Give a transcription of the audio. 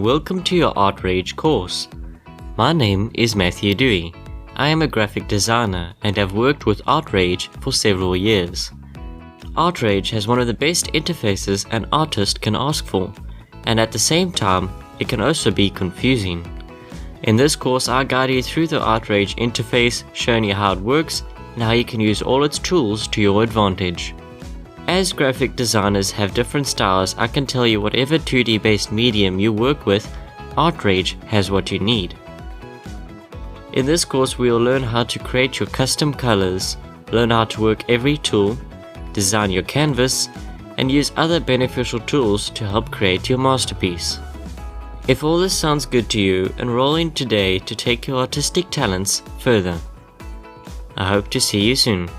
welcome to your ArtRage course. My name is Matthew Dewey. I am a graphic designer and have worked with ArtRage for several years. ArtRage has one of the best interfaces an artist can ask for, and at the same time, it can also be confusing. In this course, I'll guide you through the ArtRage interface, showing you how it works and how you can use all its tools to your advantage. As graphic designers have different styles, I can tell you whatever 2D based medium you work with, ArtRage has what you need. In this course, we will learn how to create your custom colors, learn how to work every tool, design your canvas, and use other beneficial tools to help create your masterpiece. If all this sounds good to you, enroll in today to take your artistic talents further. I hope to see you soon.